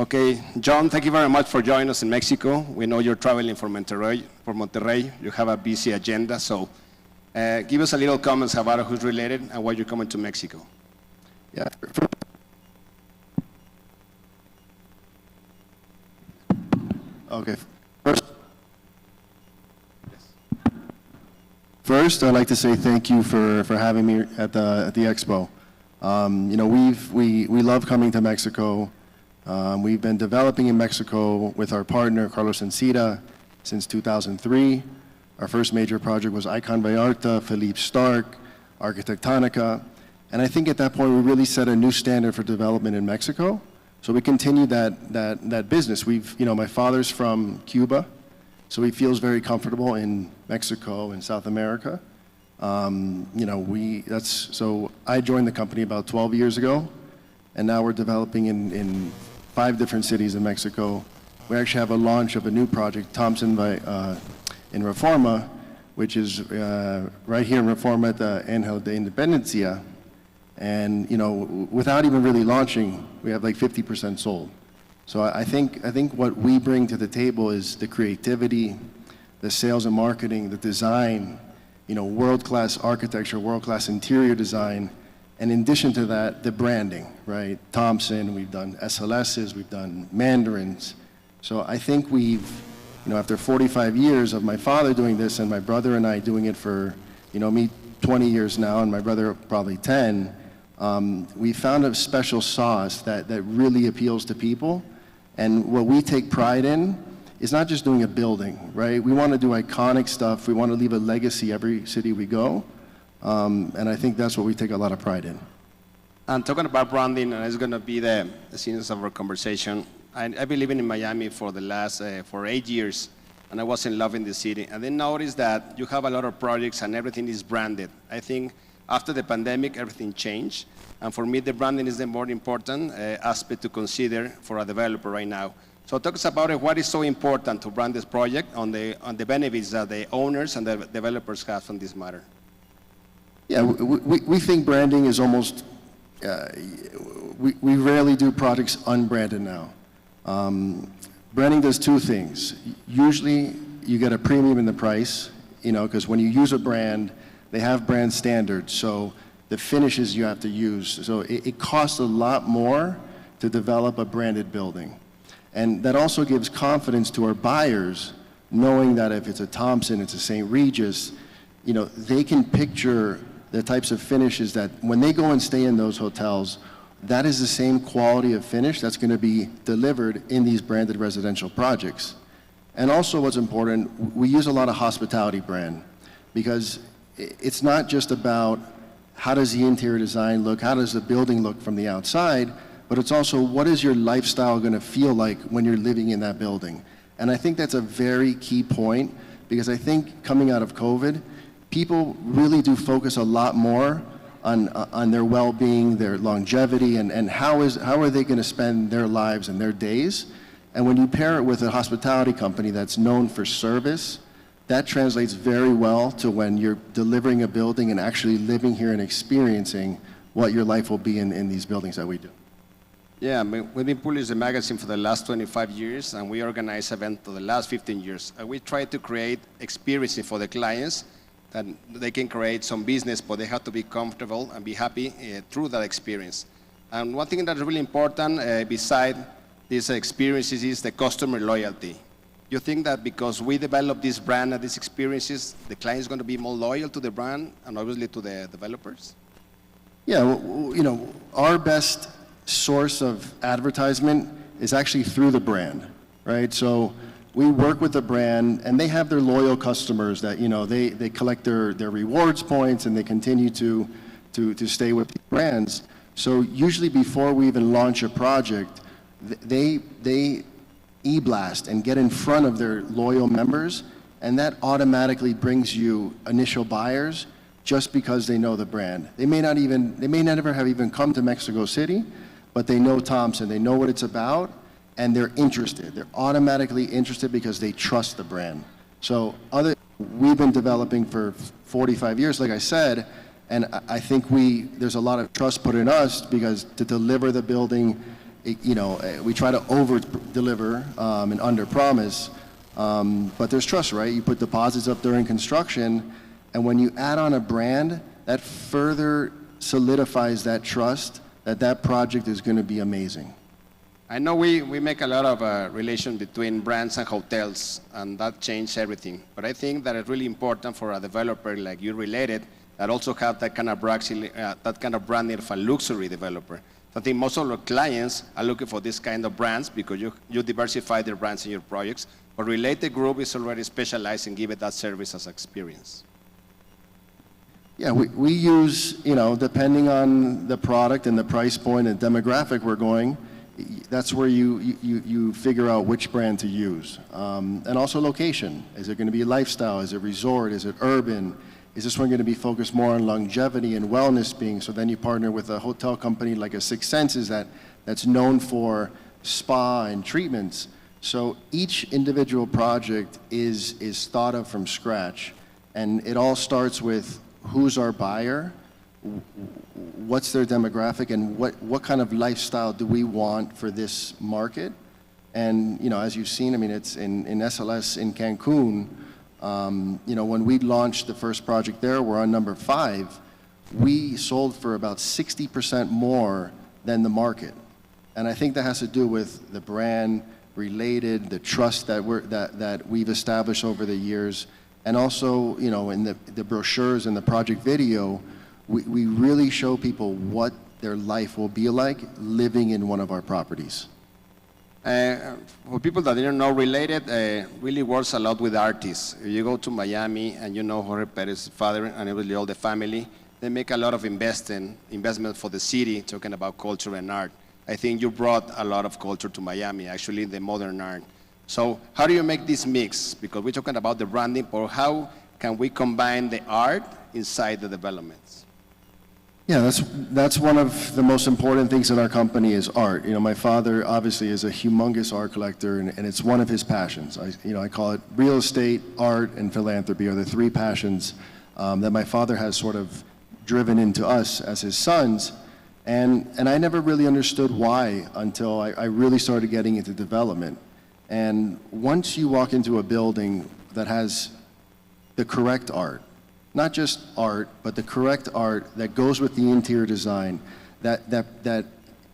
Okay, John, thank you very much for joining us in Mexico. We know you're traveling from Monterrey. You have a busy agenda, so give us a little comments about who's related and why you're coming to Mexico. Yeah. Okay. First, I'd like to say thank you for having me at the expo. You know, we love coming to Mexico. We've been developing in Mexico with our partner, Carlos Encida, since 2003. Our first major project was Icon Vallarta, Philippe Starck, Arquitectonica. And I think at that point, we really set a new standard for development in Mexico. So we continued that business. You know, my father's from Cuba, so he feels very comfortable in Mexico and South America. You know, so I joined the company about 12 years ago, and now we're developing in 5 different cities in Mexico. We actually have a launch of a new project, Thompson in Reforma, which is right here in Reforma at the Angel de Independencia. And you know, without even really launching, we have like 50% sold. So I think what we bring to the table is the creativity, the sales and marketing, the design, you know, world-class architecture, world-class interior design, and in addition to that, the branding, right? Thompson, we've done SLSs, we've done Mandarins. So I think we've, you know, after 45 years of my father doing this and my brother and I doing it for, you know, me 20 years now and my brother probably 10, we found a special sauce that really appeals to people. And what we take pride in is not just doing a building, right? We want to do iconic stuff. We want to leave a legacy every city we go. And I think that's what we take a lot of pride in. And talking about branding, and it's going to be the essence of our conversation. I've been living in Miami for the last, for 8 years, and I was in love in the city. And then noticed that you have a lot of projects and everything is branded. I think after the pandemic, everything changed. And for me, the branding is the more important aspect to consider for a developer right now. So talk us about it. What is so important to brand this project on the benefits that the owners and the developers have from this matter? Yeah, we think branding is almost, we rarely do projects unbranded now. Branding does 2 things. Usually you get a premium in the price, you know, because when you use a brand, they have brand standards. So the finishes you have to use. So it costs a lot more to develop a branded building. And that also gives confidence to our buyers, knowing that if it's a Thompson, it's a St. Regis, you know, they can picture the types of finishes that when they go and stay in those hotels, that is the same quality of finish that's going to be delivered in these branded residential projects. And also what's important, we use a lot of hospitality brand because it's not just about how does the interior design look, how does the building look from the outside, but it's also what is your lifestyle going to feel like when you're living in that building. And I think that's a very key point because I think coming out of COVID, people really do focus a lot more on their well-being, their longevity, and how are they going to spend their lives and their days. And when you pair it with a hospitality company that's known for service, that translates very well to when you're delivering a building and actually living here and experiencing what your life will be in these buildings that we do. Yeah, we've been publishing the magazine for the last 25 years, and we organize events for the last 15 years. And we try to create experiences for the clients that they can create some business, but they have to be comfortable and be happy through that experience. And one thing that's really important beside these experiences is the customer loyalty. You think that because we develop this brand and these experiences, the client is going to be more loyal to the brand and obviously to the developers? Yeah, well, you know, our best source of advertisement is actually through the brand, right? So we work with the brand and they have their loyal customers that, you know, they collect their rewards points and they continue to stay with the brands. So usually before we even launch a project, they e-blast and get in front of their loyal members, and that automatically brings you initial buyers just because they know the brand. They may never have even come to Mexico City, but they know Thompson, they know what it's about, and they're interested. They're automatically interested because they trust the brand. So we've been developing for 45 years, like I said, and I think there's a lot of trust put in us because to deliver the building we try to over-deliver and under-promise, but there's trust, right? You put deposits up during construction, and when you add on a brand, that further solidifies that trust that that project is going to be amazing. I know we make a lot of relation between brands and hotels, and that changed everything. But I think that it's really important for a developer like you related that also have that kind of branding of a luxury developer. I think most of our clients are looking for this kind of brands because you diversify their brands in your projects. But related group is already specialized in giving that service as experience. Yeah, we use, depending on the product and the price point and demographic we're going, that's where you figure out which brand to use. And also location. Is it going to be lifestyle? Is it resort? Is it urban? Is this one going to be focused more on longevity and wellness being? So then you partner with a hotel company like a Six Senses that's known for spa and treatments. So each individual project is thought of from scratch. And it all starts with who's our buyer, what's their demographic, and what kind of lifestyle do we want for this market. And as you've seen, it's in SLS in Cancun, when we launched the first project there, we're on number 5, we sold for about 60% more than the market. And I think that has to do with the brand, related, the trust that we've established over the years. And also, in the brochures and the project video, we really show people what their life will be like living in one of our properties. For people that didn't know, related really works a lot with artists. If you go to Miami and Jorge Perez's father and obviously all the family, they make a lot of investment for the city, talking about culture and art. I think you brought a lot of culture to Miami, actually the modern art. So how do you make this mix? Because we're talking about the branding, but how can we combine the art inside the developments? Yeah, that's one of the most important things in our company is art. My father obviously is a humongous art collector, and it's one of his passions. I call it real estate, art, and philanthropy are the 3 passions that my father has sort of driven into us as his sons. And I never really understood why until I really started getting into development. And once you walk into a building that has the correct art, not just art, but the correct art that goes with the interior design, that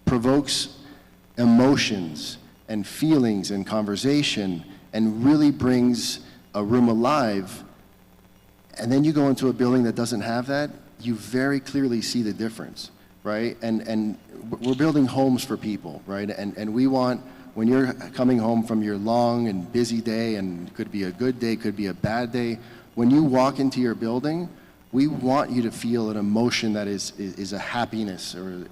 provokes emotions and feelings and conversation and really brings a room alive, and then you go into a building that doesn't have that, you very clearly see the difference, right? And we're building homes for people, right? And we want, when you're coming home from your long and busy day, and it could be a good day, could be a bad day, when you walk into your building, we want you to feel an emotion that is a happiness, or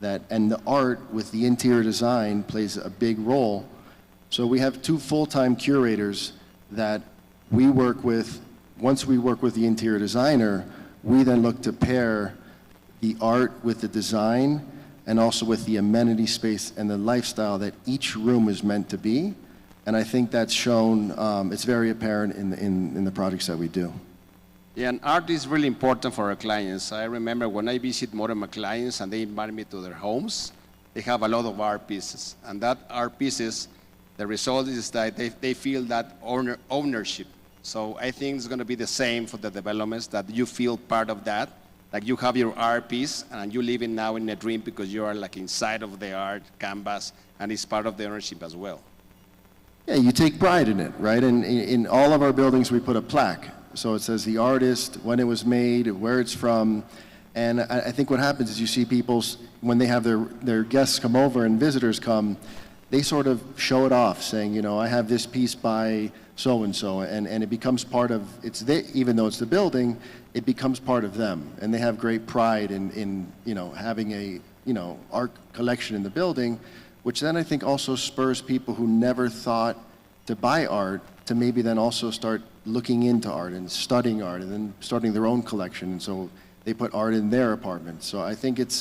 that and the art with the interior design plays a big role. So we have 2 full-time curators that we work with. Once we work with the interior designer, we then look to pair the art with the design and also with the amenity space and the lifestyle that each room is meant to be. And I think that's shown, it's very apparent in the projects that we do. Yeah, and art is really important for our clients. I remember when I visit more of my clients and they invite me to their homes, they have a lot of art pieces. And that art pieces, the result is that they feel that ownership. So I think it's going to be the same for the developments, that you feel part of that. Like you have your art piece and you live in now in a dream because you are like inside of the art canvas and it's part of the ownership as well. Yeah, you take pride in it, right? And in all of our buildings, we put a plaque. So it says the artist, when it was made, where it's from. And I think what happens is you see people, when they have their guests come over and visitors come, they sort of show it off, saying, I have this piece by so-and-so, and it becomes part of, even though it's the building, it becomes part of them. And they have great pride in having a, art collection in the building, which then I think also spurs people who never thought to buy art to maybe then also start looking into art and studying art and then starting their own collection. And so they put art in their apartment. So I think it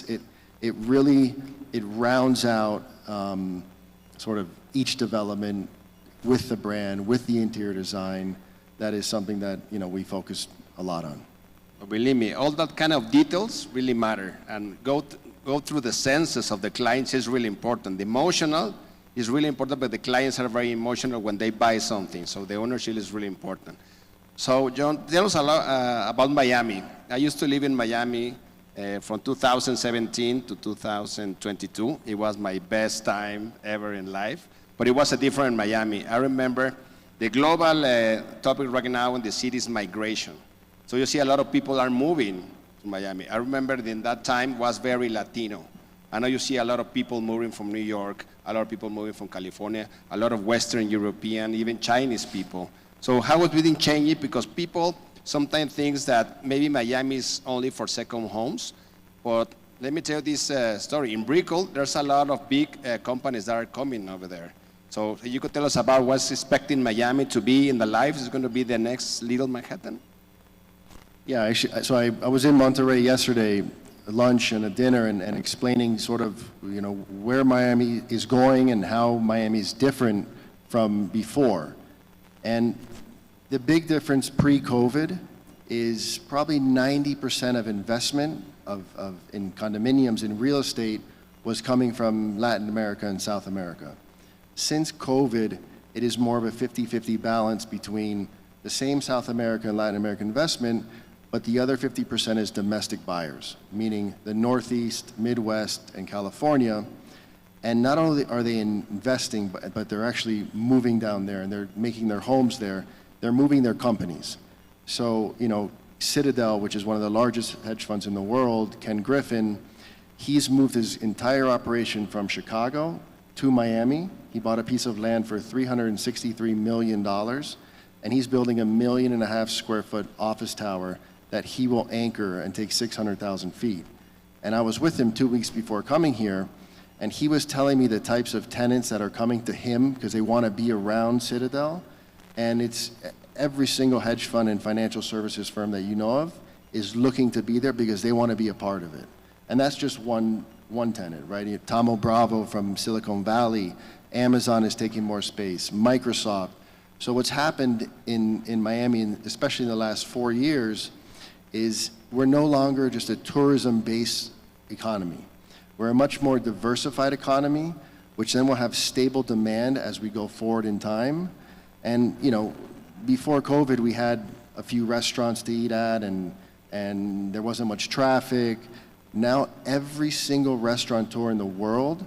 really rounds out sort of each development with the brand, with the interior design. That is something that we focus a lot on. Believe me, all that kind of details really matter. And go through the senses of the clients is really important. The emotional is really important, but the clients are very emotional when they buy something, so the ownership is really important. So John, tell us a lot about Miami. I used to live in Miami from 2017 to 2022. It was my best time ever in life, but it was a different Miami. I remember the global topic right now in the city is migration. So you see a lot of people are moving to Miami. I remember in that time was very Latino. I know you see a lot of people moving from New York, a lot of people moving from California, a lot of Western European, even Chinese people. So how was we change it? Because people sometimes think that maybe Miami is only for second homes, but let me tell you this story. In Brickell, there's a lot of big companies that are coming over there. So you could tell us about what's expecting Miami to be in the life. Is it going to be the next Little Manhattan? Yeah, so I was in Monterey yesterday, a lunch and a dinner, and explaining sort of, you know, where Miami is going and how Miami is different from before. And the big difference pre-COVID is probably 90% of investment in condominiums in real estate was coming from Latin America and South America. Since COVID, it is more of a 50-50 balance between the same South American and Latin American investment, but the other 50% is domestic buyers, meaning the Northeast, Midwest, and California. And not only are they investing, but they're actually moving down there and they're making their homes there. They're moving their companies. So, you know, Citadel, which is one of the largest hedge funds in the world, Ken Griffin, he's moved his entire operation from Chicago to Miami. He bought a piece of land for $363 million, and he's building a 1.5 million square foot office tower that he will anchor and take 600,000 feet. And I was with him 2 weeks before coming here, and he was telling me the types of tenants that are coming to him because they want to be around Citadel. And it's every single hedge fund and financial services firm that you know of is looking to be there because they want to be a part of it. And that's just one tenant, right? Tomo Bravo from Silicon Valley, Amazon is taking more space, Microsoft. So what's happened in Miami, and especially in the last 4 years, is we're no longer just a tourism-based economy. We're a much more diversified economy, which then will have stable demand as we go forward in time. And, you know, before COVID, we had a few restaurants to eat at, and there wasn't much traffic. Now, every single restaurateur in the world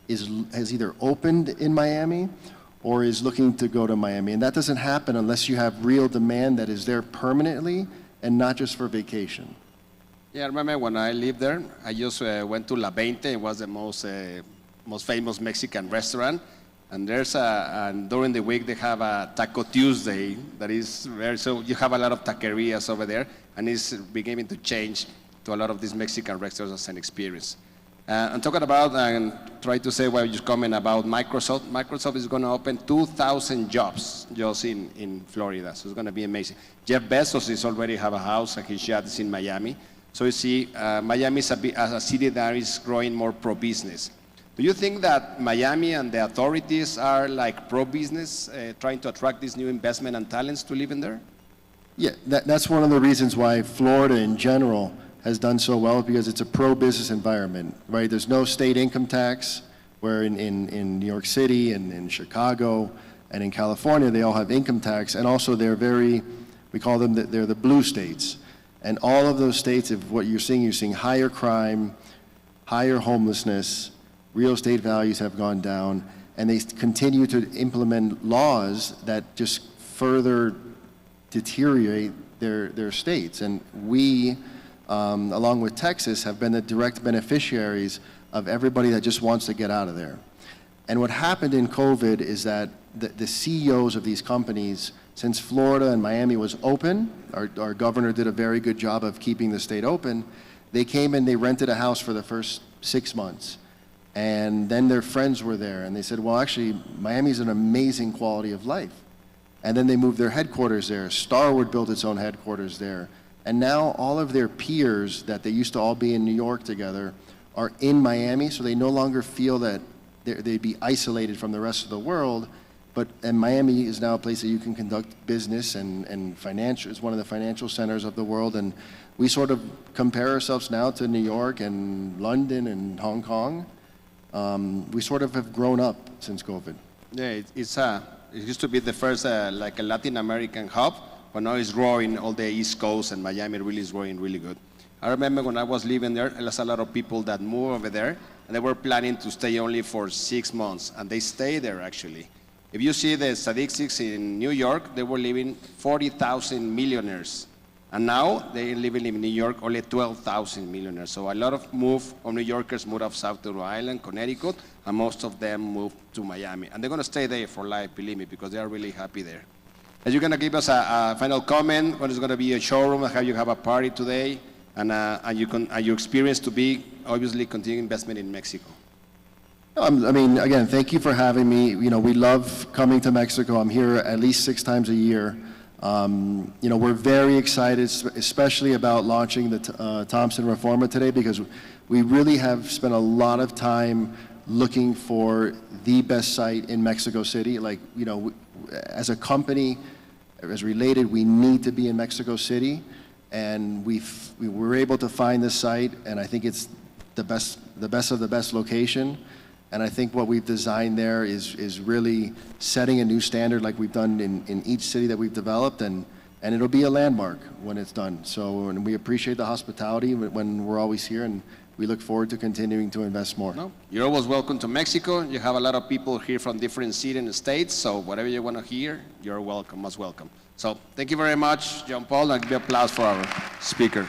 has either opened in Miami or is looking to go to Miami. And that doesn't happen unless you have real demand that is there permanently and not just for vacation. Yeah, I remember when I lived there, I just went to La Veinte. It was the most famous Mexican restaurant. And and during the week they have a Taco Tuesday that is so you have a lot of taquerias over there, and it's beginning to change to a lot of these Mexican restaurants as an experience. And talking about, and try to say what you're comment about Microsoft. Microsoft is going to open 2,000 jobs just in Florida, so it's going to be amazing. Jeff Bezos is already have a house, and his yacht is in Miami. So you see, Miami is a city that is growing more pro-business. Do you think that Miami and the authorities are like pro-business, trying to attract these new investment and talents to live in there? Yeah, that's one of the reasons why Florida in general has done so well, because it's a pro-business environment, right? There's no state income tax, where in New York City and in Chicago and in California, they all have income tax, and also they're we call them, they're the blue states. And all of those states, if what you're seeing higher crime, higher homelessness, real estate values have gone down, and they continue to implement laws that just further deteriorate their states. And we, along with Texas, have been the direct beneficiaries of everybody that just wants to get out of there. And what happened in COVID is that the CEOs of these companies, since Florida and Miami was open, our governor did a very good job of keeping the state open, they came and they rented a house for the first 6 months. And then their friends were there, and they said, well, actually, Miami's an amazing quality of life. And then they moved their headquarters there. Starwood built its own headquarters there. And now all of their peers that they used to all be in New York together are in Miami, so they no longer feel that they'd be isolated from the rest of the world. and Miami is now a place that you can conduct business and financial, it's one of the financial centers of the world, and we sort of compare ourselves now to New York and London and Hong Kong. We sort of have grown up since COVID. Yeah, it used to be the first like a Latin American hub, but now it's growing all the East Coast, and Miami really is growing really good. I remember when I was living there, there was a lot of people that moved over there, and they were planning to stay only for 6 months, and they stay there actually. If you see the statistics in New York, they were living 40,000 millionaires. And now they're living in New York only 12,000 millionaires. So a lot of New Yorkers moved up South to Rhode Island, Connecticut, and most of them moved to Miami. And they're going to stay there for life, believe me, because they are really happy there. Are you going to give us a final comment? When is going to be a showroom? How you have a party today? And your experience to be, obviously, continuing investment in Mexico? I mean, again, thank you for having me. You know, we love coming to Mexico. I'm here at least 6 times a year. You know, we're very excited, especially about launching the Thompson Reforma today, because we really have spent a lot of time looking for the best site in Mexico City. Like, you know, as a company, as related, we need to be in Mexico City, and we were able to find this site, and I think it's the best of the best location. And I think what we've designed there is really setting a new standard like we've done in each city that we've developed, and it'll be a landmark when it's done. So, and we appreciate the hospitality when we're always here, and we look forward to continuing to invest more. No, you're always welcome to Mexico. You have a lot of people here from different cities and states, so whatever you want to hear, you're welcome, most welcome. So thank you very much, John Paul, and give applause for our speaker.